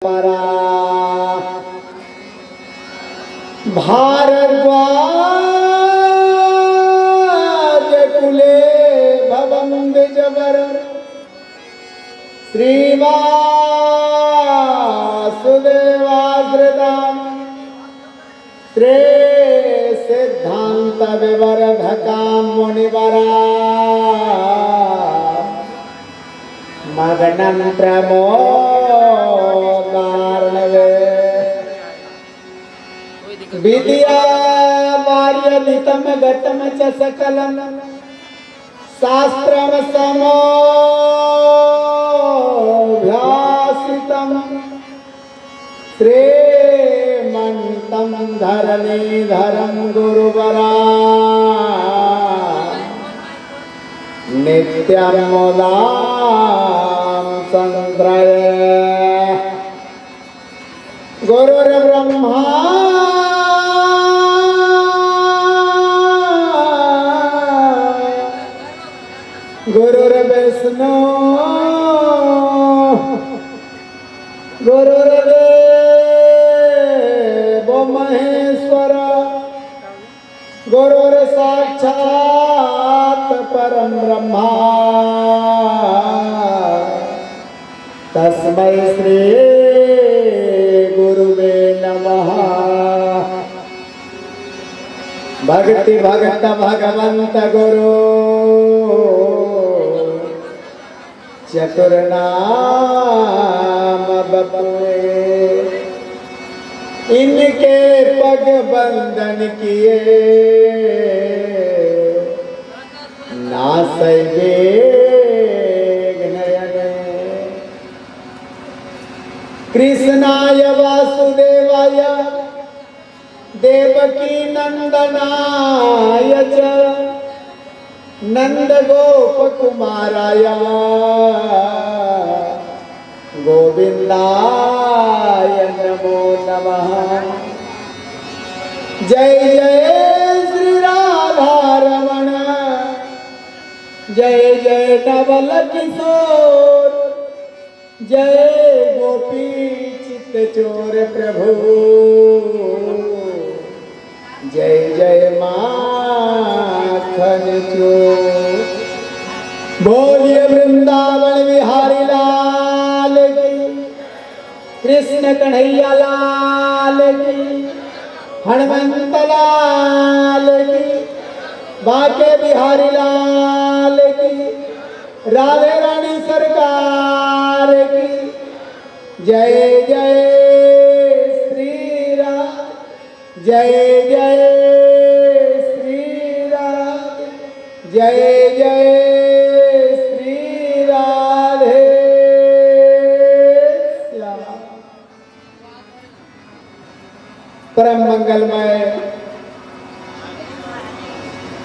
परा भारद्वाज कुले भवं विजबर श्रीवासुदेवाश्रितां श्रे सिद्धांत विवर्धकां मुनिवरा मग्नं प्रमोदार्णवे विद्या वार्यदितं गतं च सकलं शास्त्रं समोऽभ्यासितं श्रीमन्तं धरणीधरं गुरुवरा नित्यं मुदां संश्रये गुरुर्ब्रह्मा गुरुर्विष्णु गुरुर्देवो महेश्वर गुरुर्साक्षात् परं ब्रह्मा तस्मै श्री गुरुवे नमः। भक्ति भक्त भगवंत गुरु चतुर्नाम बपुए इनके पग बंधन किए नासै वेग नयन कृष्णाय वासुदेवाय देवकी नंदनाय च नंद गोप कुमाराय गोविंदाय नमो नमः। जय जय श्री राधा रमण जय जय नवल किशोर जय गोपी चित्त चोर प्रभु जय जय माखन चोर। बोलिए वृंदावन बिहारी लाल की कृष्ण कन्हैया लाल की हनुमंत लाल की बाके बिहारी लाल की राधे रानी सरकार की जय जय श्री राम जय जय श्री राम जय जय श्री राधे श्याम। परम मंगलमय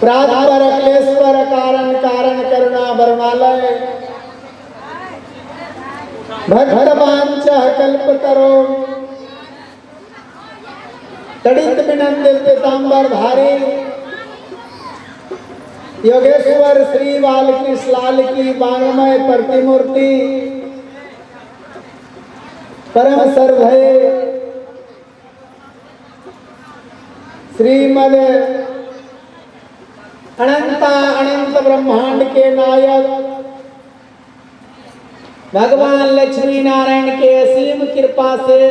प्रातपर अखिलेश्वर कारण कारण करुणा वरुणालय भक्तवांच कल्पतरो तड़ित बिनंदित पीतांबर धारी योगेश्वर श्री बालकृष्ण लाल की वांगमय प्रतिमूर्ति परम सर्वभय श्रीमद अनंत ब्रह्मांड के नायक भगवान लक्ष्मी नारायण के असीम कृपा से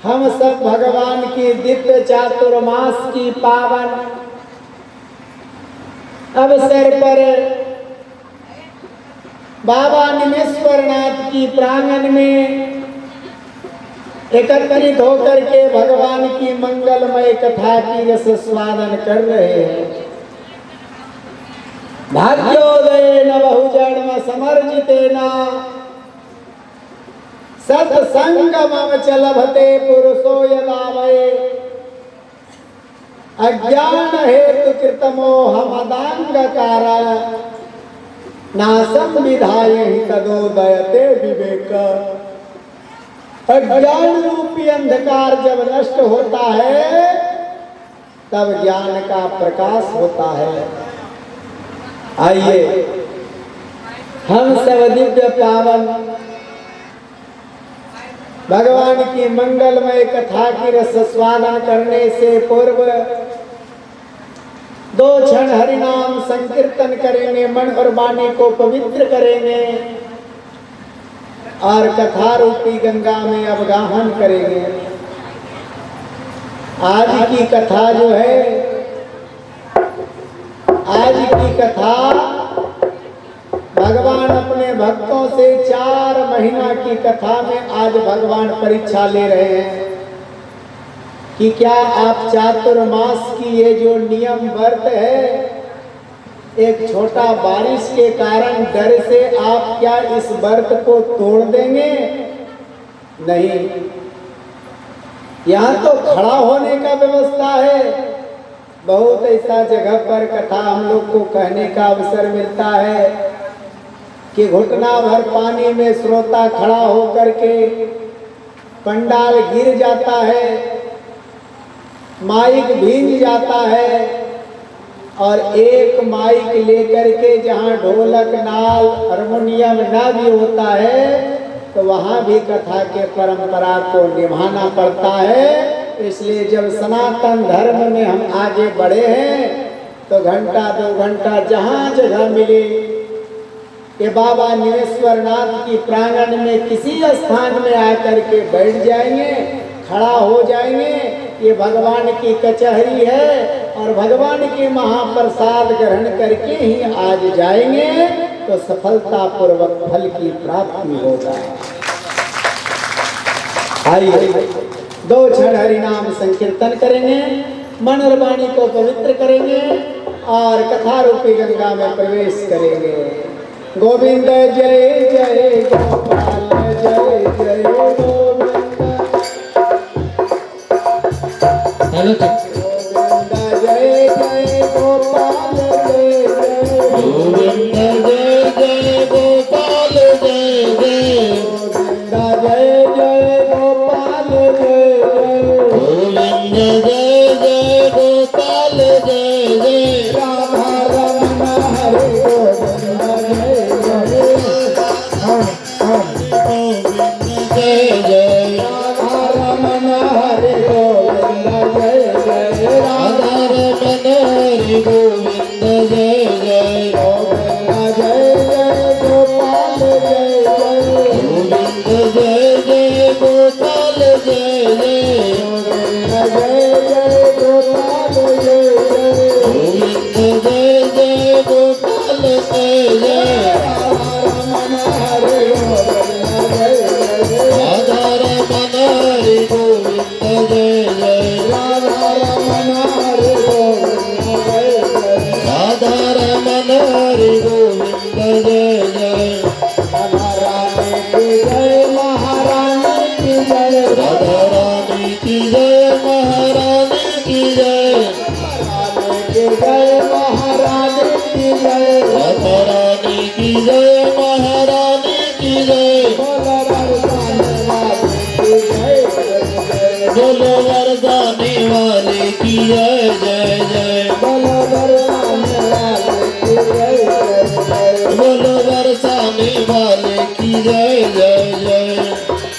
हम सब भगवान की दिव्य चातुर्मास की पावन अवसर पर बाबा निमेश्वरनाथ की प्रांगण में एकत्रित होकर के भगवान की मंगलमय कथा की रस स्वादन कर रहे हैं। भाग्योदयेन बहुजन्म समर्जितेन सत्संगमं च लभते पुरुषो यदा वै अज्ञान हेतु कृतमोहमदांगकार नासं विधाय हि तदोदयते विवेक। अज्ञान रूपी अंधकार जब नष्ट होता है तब ज्ञान का प्रकाश होता है। आइए हम सब दिव्य पावन भगवान की मंगलमय कथा की रस स्वादन करने से पूर्व 2 क्षण हरिनाम संकीर्तन करेंगे, मन और वाणी को पवित्र करेंगे और कथा रूपी गंगा में अवगाहन करेंगे। आज की कथा जो है, आज की कथा भगवान अपने भक्तों से 4 महीना की कथा में आज भगवान परीक्षा ले रहे हैं कि क्या आप चातुर्मास की ये जो नियम व्रत है, एक छोटा बारिश के कारण डर से आप क्या इस व्रत को तोड़ देंगे? नहीं, यहाँ तो खड़ा होने का व्यवस्था है। बहुत ऐसा जगह पर कथा हम लोग को कहने का अवसर मिलता है कि घुटना भर पानी में श्रोता खड़ा होकर के पंडाल गिर जाता है, माइक भींग जाता है और एक माइक लेकर के जहाँ ढोलक नाल हारमोनियम ना भी होता है तो वहाँ भी कथा के परंपरा को निभाना पड़ता है। इसलिए जब सनातन धर्म में हम आगे बढ़े हैं तो घंटा 2 घंटा जहाँ जगह मिले ये बाबा निवेश्वर नाथ की प्रांगण में किसी स्थान में आकर के बैठ जाएंगे, खड़ा हो जाएंगे। ये भगवान की कचहरी है और भगवान के महाप्रसाद ग्रहण करके ही आज जाएंगे तो सफलता पूर्वक फल की प्राप्ति होगा। आइए 2 क्षण हरिनाम संकीर्तन करेंगे, मन और वाणी को पवित्र करेंगे और कथा रूपी गंगा में प्रवेश करेंगे। गोविंद जय जय गोपाल जय जय गोविंद। हेलो गोविंद जय जय गोपाल जय जय गोविंद जय जय गोपाल जय जय गोविंद जय जय गोपाल जय जय गोविंद जय जय गोपाल जय जय राधा रमण हरे गोविंद जय जय जय राधा रमण हरे गोविंद जय जय राधा रमण हरे गोविंद जय जय गोविंद जय जय गोपाल जय जय गोविंद जय जय गोपाल जय जय गोविंद जय जय गोपाल जय जय गोविंद जय जय गोपाल जय जय राधा रमण हरे गोविंद जय जय राधा रमण हरे गोविंद जय जय राधा रमण हरे गोविंद जय जय राधा रानी की जय महारानी की जय राधा रानी की जय महारानी की जय रानी की जय महारानी की जय राधा रानी की जय महारानी की जय बोलो वरदाने वाले की जय जय जय बोलो वरदाने वाले की जय जय बोलो बरसाने वाले की जय जय जय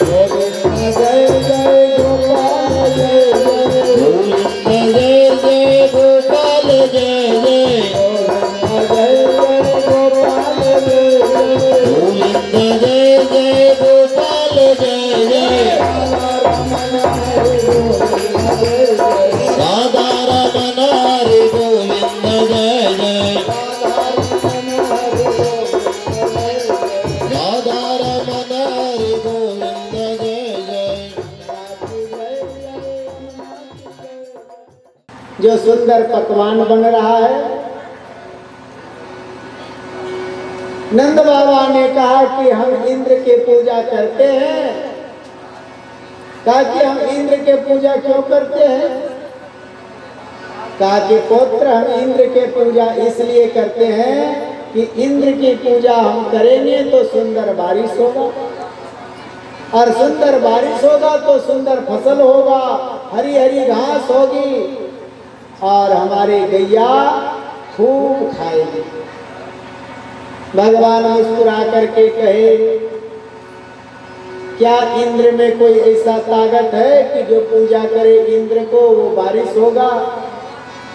गोविंद जय जय गोपाल जय जय गोविंद जय जय गोपाल जय जय गोविंद जय जय गोपाल जय जय गोविंद जय जय गोपाल जय जय राधा रमण हरे गोविंद जय जय राधा रमण हरे गोविंद जय जय। जो सुंदर पकवान बन रहा है, नंद बाबा ने कहा कि हम इंद्र की पूजा करते हैं। कहा कि हम इंद्र के पूजा क्यों करते हैं? कहा कि पुत्र हम इंद्र के पूजा इसलिए करते हैं कि इंद्र की पूजा हम करेंगे तो सुंदर बारिश होगा और सुंदर बारिश होगा तो सुंदर फसल होगा, हरी हरी घास होगी और हमारी गैया खूब खाएगी। भगवान मुस्कुरा करके कहे क्या इंद्र में कोई ऐसा ताकत है कि जो पूजा करे इंद्र को वो बारिश होगा,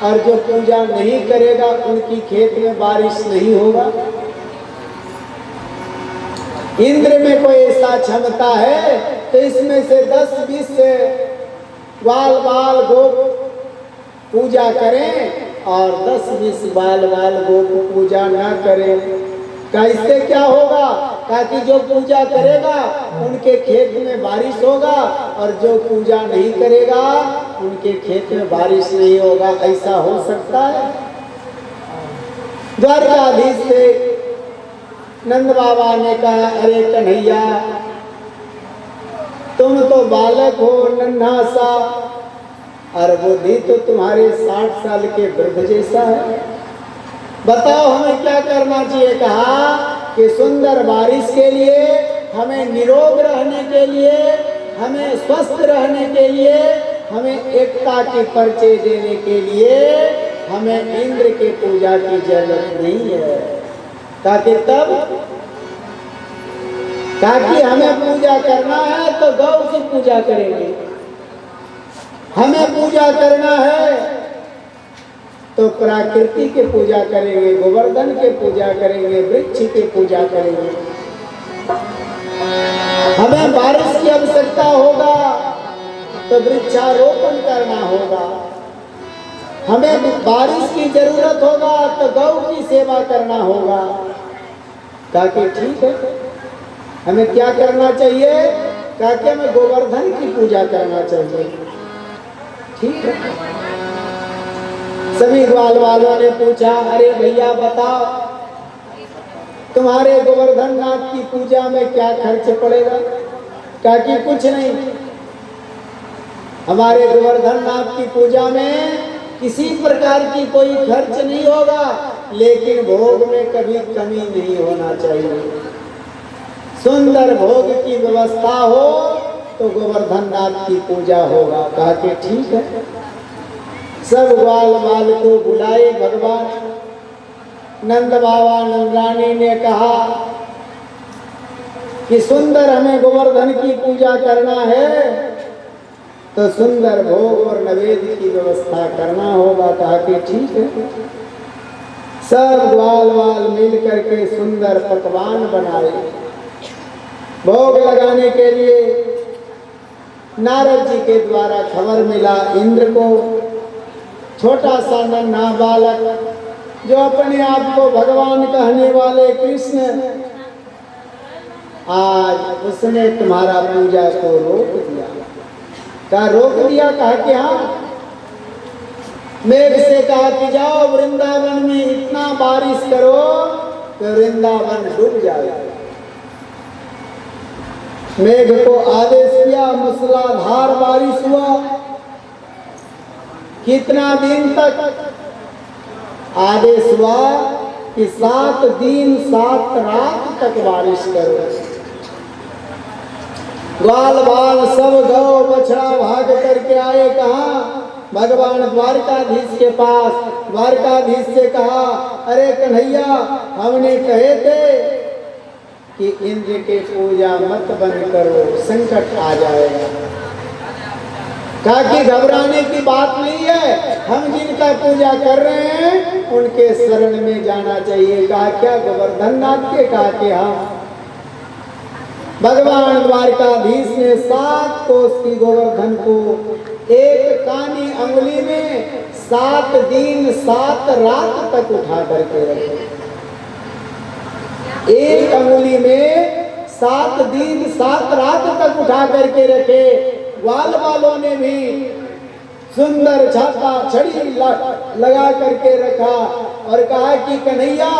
और जो पूजा नहीं करेगा उनकी खेत में बारिश नहीं होगा? इंद्र में कोई ऐसा क्षमता है तो इसमें से 10-20 बाल बाल गोप पूजा करें और 10-20 बाल बाल गोप पूजा ना करें। इससे क्या होगा? ताकि जो पूजा करेगा उनके खेत में बारिश होगा, और जो पूजा नहीं करेगा उनके खेत में बारिश नहीं होगा। ऐसा हो सकता है? द्वारकाधीश से नंद बाबा ने कहा, अरे कन्हैया, तुम तो बालक हो नन्हा सा, और बुद्धि तो तुम्हारे 60 साल के वृद्ध जैसा है। बताओ हमें क्या करना चाहिए? कहा कि सुंदर बारिश के लिए, हमें निरोग रहने के लिए, हमें स्वस्थ रहने के लिए, हमें एकता की परिचय देने के लिए हमें इंद्र के पूजा की जरूरत नहीं है। ताकि हमें पूजा करना है तो गौ की पूजा करेंगे, हमें पूजा करना है तो प्रकृति के पूजा करेंगे, गोवर्धन के पूजा करेंगे, वृक्ष की पूजा करेंगे। हमें बारिश की आवश्यकता होगा तो वृक्षारोपण करना होगा, हमें बारिश की जरूरत होगा तो गौ की सेवा करना होगा। ताकि ठीक है, हमें क्या करना चाहिए? ताकि हमें गोवर्धन की पूजा करना चाहिए। ठीक है। सभी ग्वाल वालों ने पूछा, अरे भैया बताओ, तुम्हारे गोवर्धन नाथ की पूजा में क्या खर्च पड़ेगा? ताकि कुछ नहीं, हमारे गोवर्धन नाथ की पूजा में किसी प्रकार की कोई खर्च नहीं होगा, लेकिन भोग में कभी कमी नहीं होना चाहिए। सुंदर भोग की व्यवस्था हो तो गोवर्धन नाथ की पूजा होगा। कहा कि ठीक है। सब ग्वाल बाल को बुलाए भगवान। नंद बाबा नंदरानी ने कहा कि सुंदर हमें गोवर्धन की पूजा करना है तो सुंदर भोग और नैवेद्य की व्यवस्था करना होगा। कहा कि ठीक है। सब ग्वाल बाल मिल करके सुंदर पकवान बनाए। भोग लगाने के लिए नारद जी के द्वारा खबर मिला इंद्र को। छोटा सा नन्हा बालक जो अपने आप को भगवान कहने वाले कृष्ण, आज उसने तुम्हारा पूजा को रोक दिया। कहा रोक दिया? कहा कि हाँ। मेघ से कहा कि जाओ वृंदावन में इतना बारिश करो तो वृंदावन डूब जाएगा। मेघ को आदेश किया, मूसलाधार बारिश हुआ। कितना दिन तक? आदेश हुआ कि 7 दिन 7 रात तक बारिश करो। ग्वाल बाल सब गौ बछड़ा भाग करके आए। कहा? भगवान द्वारकाधीश के पास। द्वारकाधीश से कहा, अरे कन्हैया, हमने कहे थे कि इंद्र के पूजा मत बंद करो, संकट आ जाएगा। कहा कि घबराने की बात नहीं है, हम जिनका पूजा कर रहे हैं उनके शरण में जाना चाहिए। कहा क्या? गोवर्धन नाथ के? कहा कि हाँ। भगवान द्वारकाधीश ने 7 कोस की गोवर्धन को एक कानी अंगुली में 7 दिन 7 रात तक उठा करके रखे। एक अंगुली में 7 दिन 7 रात तक उठा करके रखे। ग्वाल वालों ने भी सुंदर छाता छड़ी लगा करके रखा और कहा कि कन्हैया,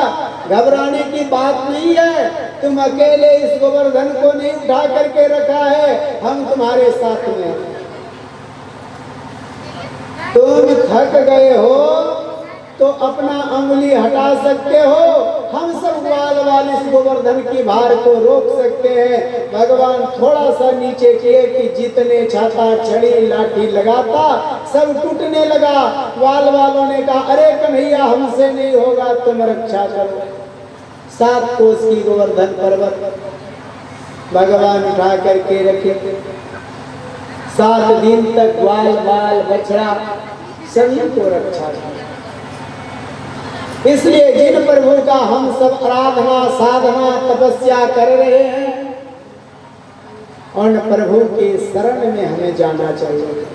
घबराने की बात नहीं है, तुम अकेले इस गोवर्धन को नहीं उठा करके रखा है, हम तुम्हारे साथ में हैं। तुम थक गए हो तो अपना अंगुली हटा सकते हो, हम सब ग्वाल वाले इस गोवर्धन की भार को रोक सकते हैं। भगवान थोड़ा सा नीचे किए कि जितने छाता छड़ी लाठी लगाता सब टूटने लगा। ग्वाल वालों ने कहा, अरे कन्हैया, हमसे नहीं होगा, तुम रक्षा करो। 7 कोस की गोवर्धन पर्वत भगवान उठा करके रखे। 7 दिन तक ग्वाल बाल बछड़ा सभी को रक्षा की। इसलिए जिन प्रभु का हम सब आराधना साधना तपस्या कर रहे हैं, उन प्रभु के शरण में हमें जाना चाहिए,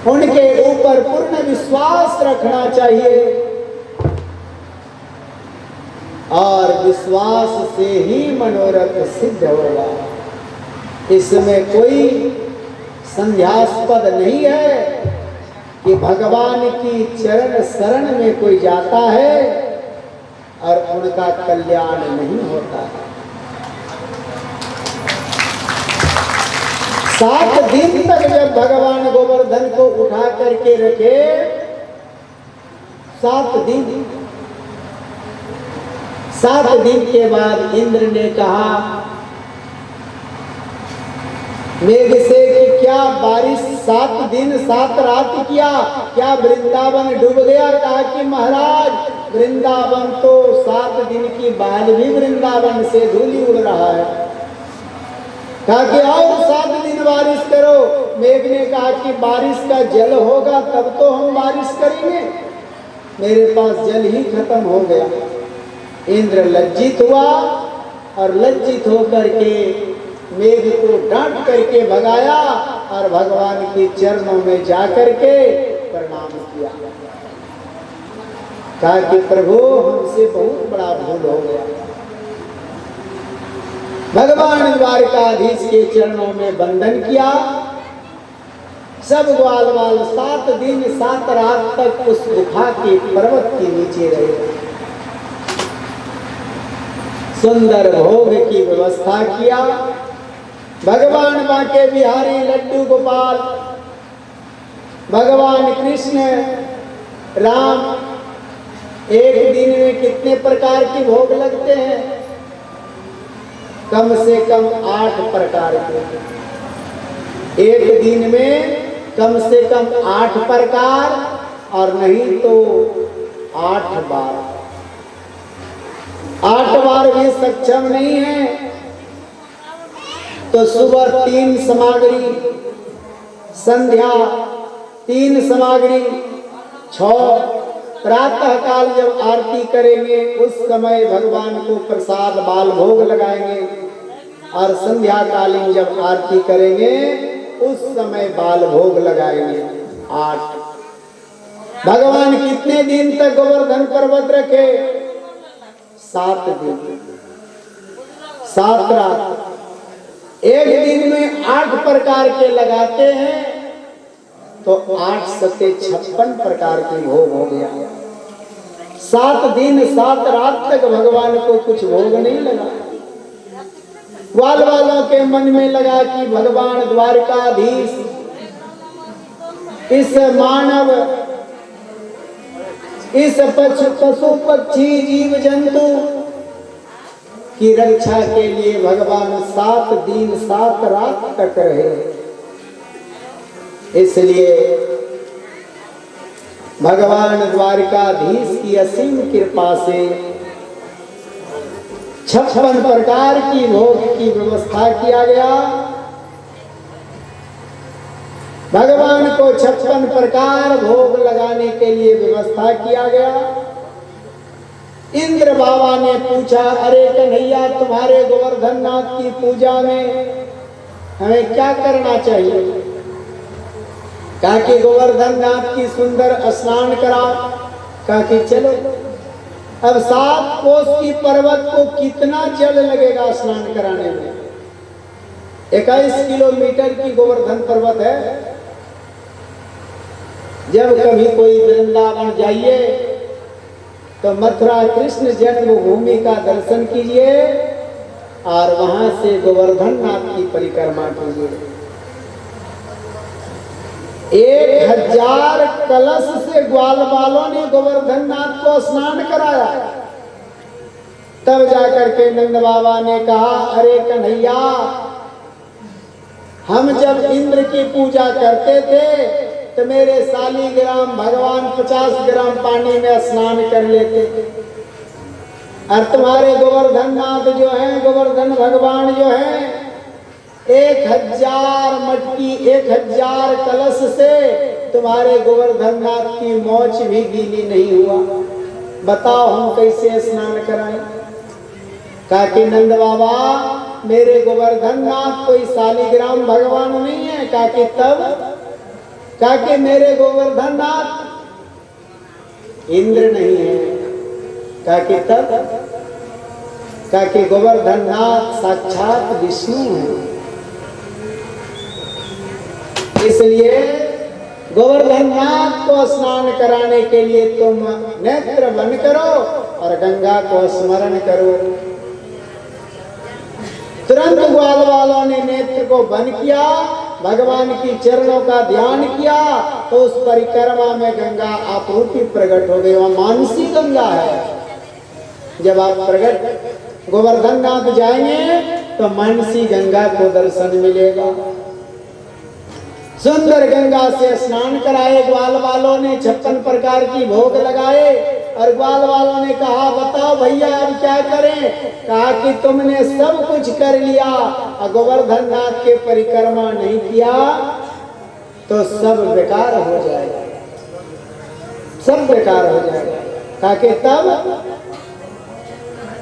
उनके ऊपर पूर्ण विश्वास रखना चाहिए और विश्वास से ही मनोरथ सिद्ध होगा। इसमें कोई संध्यास्पद नहीं है कि भगवान की चरण शरण में कोई जाता है और उनका कल्याण नहीं होता है। 7 दिन तक जब भगवान गोवर्धन को उठा करके रखे, 7 दिन के बाद इंद्र ने कहा मेघ से कि क्या बारिश 7 दिन 7 रात किया, क्या वृंदावन डूब गया? कहा कि महाराज वृंदावन तो 7 दिन की बाद भी वृंदावन से धूलि उड़ रहा है। कहा कि और 7 दिन बारिश करो। मेघ ने कहा कि बारिश का जल होगा तब तो हम बारिश करेंगे, मेरे पास जल ही खत्म हो गया। इंद्र लज्जित हुआ और लज्जित होकर के मेघ को डांट करके भगाया और भगवान के चरणों में जाकर के प्रणाम किया। कहा कि प्रभु हमसे बहुत बड़ा भूल हो गया। भगवान द्वारकाधीश के चरणों में वंदन किया। सब ग्वाल बाल 7 दिन 7 रात तक उस गुफा के पर्वत के नीचे रहे। सुंदर भोग की व्यवस्था किया। भगवान बांके बिहारी लड्डू गोपाल, भगवान कृष्ण राम, एक दिन में कितने प्रकार के भोग लगते हैं? कम से कम 8 प्रकार के। एक दिन में कम से कम 8 प्रकार और नहीं तो 8 बार। 8 बार भी सक्षम नहीं है तो सुबह 3 सामग्री, संध्या 3 सामग्री, 6 प्रातः काल जब आरती करेंगे उस समय भगवान को प्रसाद बाल भोग लगाएंगे और संध्या कालीन जब आरती करेंगे उस समय बाल भोग लगाएंगे। 8। भगवान कितने दिन तक गोवर्धन पर्वत रखे? 7 दिन 7 रात। एक दिन में 8 प्रकार के लगाते हैं तो 8 सते 56 प्रकार के भोग हो गया। 7 दिन 7 रात तक भगवान को कुछ भोग नहीं लगा। ग्वाल वालों के मन में लगा कि भगवान द्वारकाधीश इस मानव, इस पशु पक्षी जीव जंतु की रक्षा के लिए भगवान 7 दिन 7 रात तक रहे। इसलिए भगवान द्वारकाधीश की असीम कृपा से 56 प्रकार की भोग की व्यवस्था किया गया। भगवान को 56 प्रकार भोग लगाने के लिए व्यवस्था किया गया। इंद्र बाबा ने पूछा, अरे कन्हैया तुम्हारे गोवर्धन नाथ की पूजा में हमें क्या करना चाहिए? कहा कि गोवर्धन नाथ की सुंदर स्नान कराओ। कहा कि चलो। अब 7 कोस की पर्वत को कितना जल लगेगा स्नान कराने में? 21 किलोमीटर की गोवर्धन पर्वत है। जब कभी कोई वृंदावन जाइए तो मथुरा कृष्ण जन्मभूमि का दर्शन कीजिए और वहां से गोवर्धन नाथ की परिक्रमा कीजिए। 1000 कलश से ग्वाल बालों ने गोवर्धन नाथ को स्नान कराया। तब जाकर के नंद बाबा ने कहा, अरे कन्हैया, हम जब इंद्र की पूजा करते थे तो मेरे शालीग्राम भगवान 50 ग्राम पानी में स्नान कर लेते। और तुम्हारे गोवर्धन नाथ जो हैं, गोवर्धन भगवान जो हैं, 1000 मटकी 1000 कलश से तुम्हारे गोवर्धन नाथ की मोच भी गीली नहीं हुआ। बताओ हम कैसे स्नान कराएं? कहा कि नंद बाबा मेरे गोवर्धन नाथ कोई शालिग्राम भगवान नहीं है। कहा कि तब? कहा कि मेरे गोवर्धन नाथ इंद्र नहीं है। कहा कि तब? कहा कि गोवर्धन नाथ साक्षात विष्णु है। इसलिए गोवर्धन नाथ को स्नान कराने के लिए तुम नेत्र बंद करो और गंगा को स्मरण करो। तुरंत ग्वाल वालों ने नेत्र को बंद किया, भगवान की चरणों का ध्यान किया, तो उस परिक्रमा में गंगा आपूर्ति प्रकट हो गई। वह मानसी गंगा है। जब आप प्रकट गोवर्धन नाथ जाएंगे तो मानसी गंगा को दर्शन मिलेगा। सुंदर गंगा से स्नान कराए ग्वाल वालों ने, 56 प्रकार की भोग लगाए और ग्वाल वालों ने कहा बताओ भैया अब क्या करें? कहा कि तुमने सब कुछ कर लिया और गोवर्धन नाथ के परिक्रमा नहीं किया तो सब बेकार हो जाएगा, सब बेकार हो जाएगा। कहा कि तब?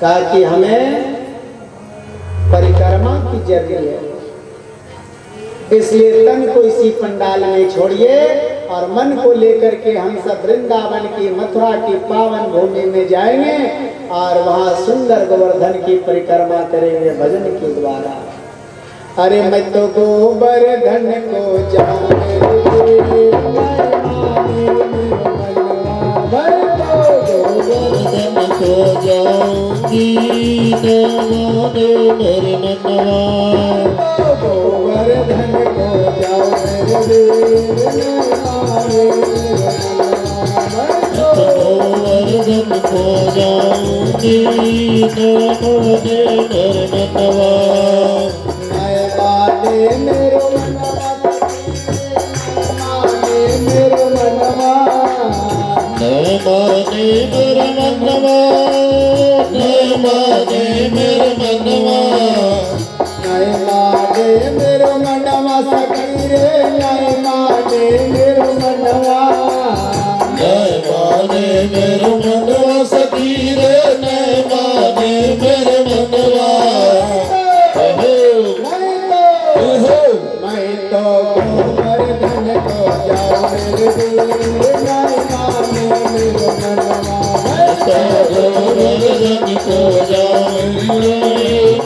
कहा कि हमें परिक्रमा की जरूरत है, इसलिए तन को इसी पंडाल में छोड़िए और मन को लेकर के हम सब वृंदावन की, मथुरा की पावन भूमि में जाएंगे और वहाँ सुंदर गोवर्धन की परिक्रमा करेंगे भजन के द्वारा। अरे मैं तो गोवर्धन को जाऊंगी, मेरे मनवा गोवर्धन को जाओ मेरे गोवर्धन को जाऊंगी मेरे मनवा नए बाटे मेरो मनवा, मेरो मनवा नए माने मेरे मनवा, नए माने मेरे मनवा, नए माने मेरो मनवा सखी रे, नए माने मेरो मनवा, नए माने मेरे मनवा सखी रे, नए माने मेरे मनवा। मैं तो गोवर्धन को जाऊं मेरे दिल,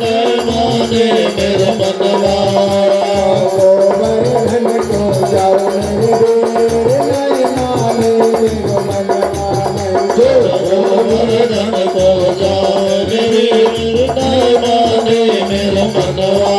नए माने मेरो मनवा, गोवर्धन को जाऊं नए माने मेरे मनवा, गोवर्धन को जाऊं मेरे दिल, नए माने मेरो मनवा, गोवर्धन को जाऊं नए माने मेरे मनवा।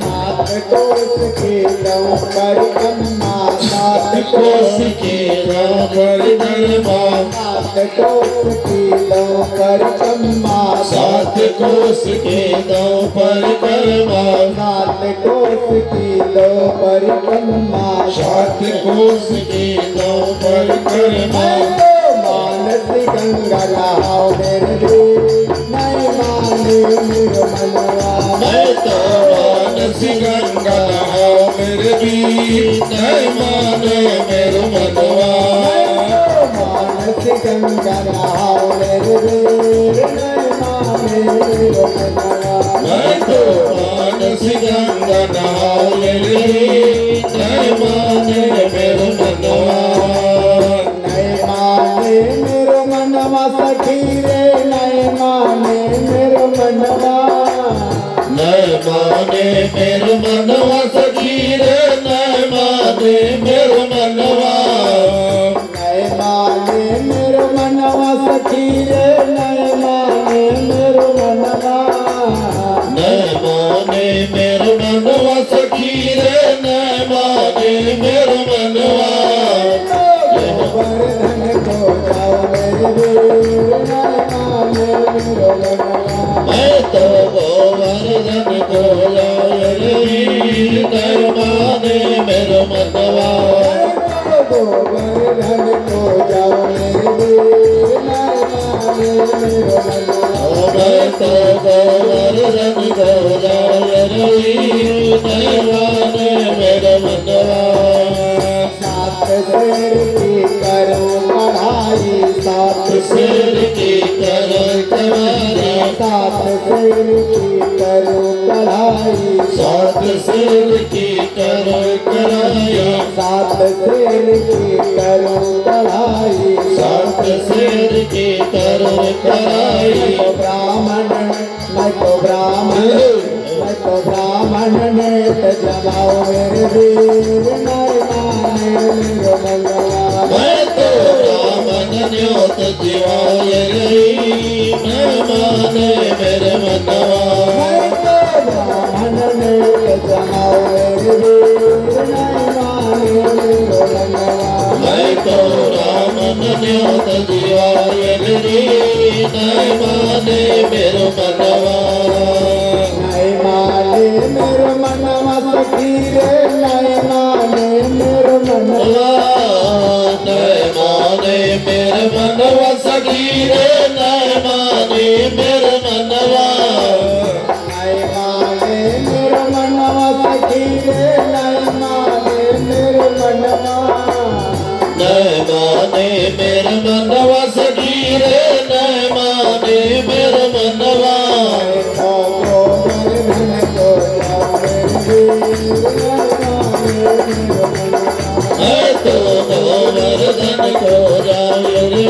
सात कोस खेलऊं परिक्रमा, सात कोस खेलऊं परिक्रमा, सात कोस खेलऊं परिक्रमा, सात कोस खेलऊं परिक्रमा, सात कोस खेलऊं परिक्रमा, सात कोस खेलऊं परिक्रमा। मानस गंगा नहाओ मेरे दिल, नए माने मेरो मनवा, मैं तो मानसी गंगा नहाओ मेरे बीच, नए माने मेरे मनवा। मानस गंगा नहाओ मेरे दिल, नए माने मेरो मनवा, मैं तो मानसी गंगा नहाओ मेरे बीच, नए माने मेरे मनवा। नए माने मेरो मनवा सखी रे, नए माने मेरो मनवा, नए माने मेरे मनवा सखी रे, नए माने मेरे मनवा। नए माने मेरो मनवा सखी रे, नए माने मेरो मनवा, नए माने मेरे मनवा सखी रे, नए माने मेरे मनवा। गोवर्धन को जाओ मेरे दिल, नए माने मेरो मनवा, मैं तो गोवर्धन को जाऊं नए माने मेरे मनवा। गोवर्धन को जाओ मेरे दिल, नए माने मेरो मनवा मैं तो गोवर्धन को जाय रही नहीं माने मेरा मनवा सात शेर की करो कढ़ाई सात शेर की करो कमारी सात शेर की करो कढ़ाई सात शेर की करो कराई सात शेर की करो कढ़ाई सात शेर की करो कराई मैं तो ब्राह्मण ने जमाओ मेरे वीर नहीं माने मेरो मनवा मैं तो रामन न्योत जीवाय गई मैं माने मेरे मनवा मैं तो ब्राह्मण ने जमाओ मेरे वीर नहीं माने मेरो मनवा मैं तो रामन न्योत जीवाय गई नहीं माने मेरे मनवा नहीं माने मेरो मनवा सखी रे नहीं माने मेरो मनवा नहीं माने मेरे मनवा सखी रे नहीं माने मेरे मनवा नहीं माने मेरो मनवा सखी रे नहीं माने मेरो मनवा नहीं माने मेरे मनवा सखी रे नहीं माने मेरे मनवा मैं तो गोवर्धन को जाय रे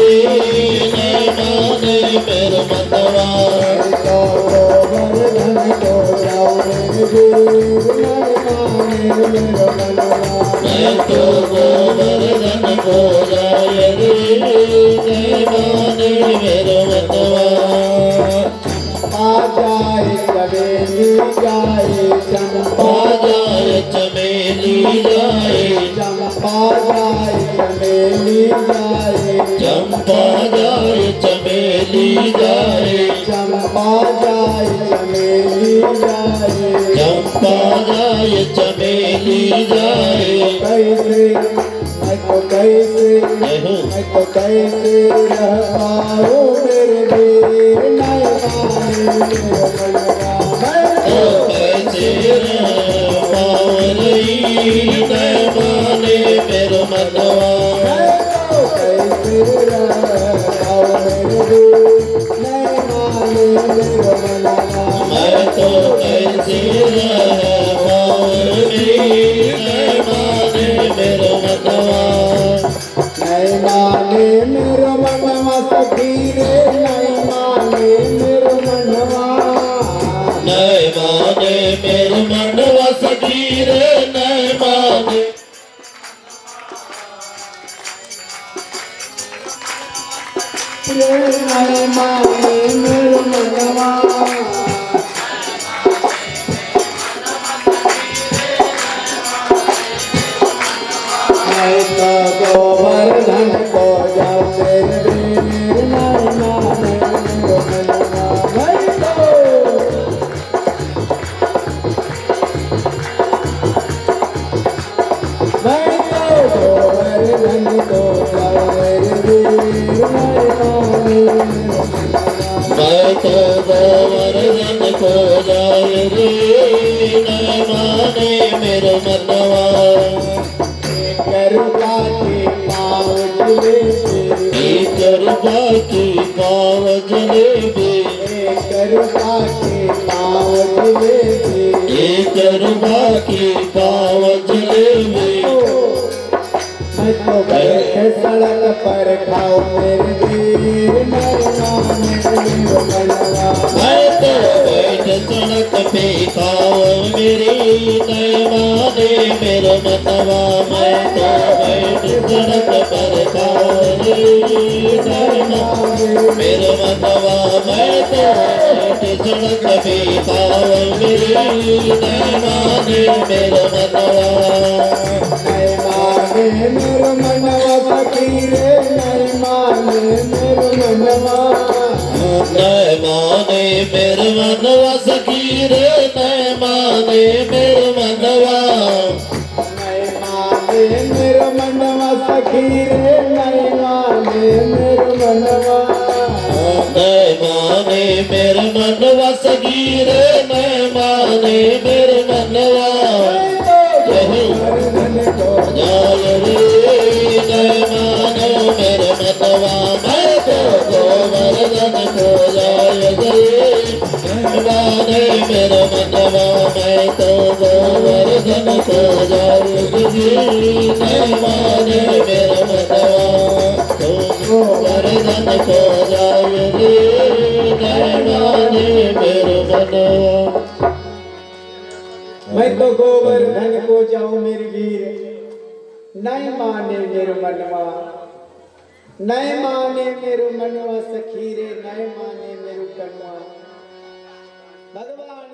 नहीं माने मेरे मनवा मैं तो गोवर्धन को जाय रे नहीं माने मेरे मनवा जाए चमेली जाए चंपा जाए चमेली जाए चंपा जाए चमेली जाए चंपा जाए चमेली जाए चंपा जाए चमेली जाए चंपा जाए चमेली जाए कैसे मैं तो कैसे रह पाऊं मेरे वीर नहीं माने मेरो मनवा तो कैसे पावरी नहीं माने मेरे मनवा मैं तो कैसे रह पाऊं मेरे वीर नहीं माने मेरो मनवा मैं तो कैसे पावरी नहीं माने मेरे मनवा नहीं माने मेरो मनवा सखी रे नहीं माने मेरो मनवा नहीं माने मेरे मनवा सखी रे नहीं माने नहीं माने मेरो मनवा मैं तो गोवर्धन को जाऊं मेरे वीर नहीं माने मेरो मनवा मैं तो गोवर्धन को जाऊं मेरे वीर नहीं माने मेरो मनवा मैं तो गोवर्धन को जाय रे नहीं माने मेरे मनवा करुणा के पाँव जलेबी करुणा की पाव जलेबी करुणा के पाँव जलेबी करुणा की पाव जलेबी मैं तो बैठे सड़क पर खाओ मेरे वीर नहीं माने मेरो मनवा मैं तो बैठ सड़क पे खाओ मेरी नहीं माने मेरा मनवा मैं तो बैठ सड़क पर खाओ नहीं माने मेरा मनवा मैं तो बैठ सड़क पे खाओ मेरी नहीं माने मेरा मनवा नहीं माने मेरो मनवा सखी रे नहीं माने मेरो मनवा नहीं माने मेरे मनवा सखी रे नहीं माने मेरे मनवा नहीं माने मेरो मनवा सखी रे नहीं माने मेरो मनवा नहीं मेरे मनवा सगीरे मैं माने मेरे मनवा गोवर्धन को जाय रे जय मानो मेरे मनवा मैं तो गोवर्धन को जाय रे माने मेरे मनवा मैं तो गोवर्धन को जाय रे जय माने मेरे मनवा तो गोवर्धन को जाय रे जय माने मेरे मनवा। मैं तो गोवर्धन को जाऊं मेरे वीर, नहीं माने मेरे मनवा, नहीं माने मेरे मनवा सखीरे, नहीं माने मेरे कनवा। भगवान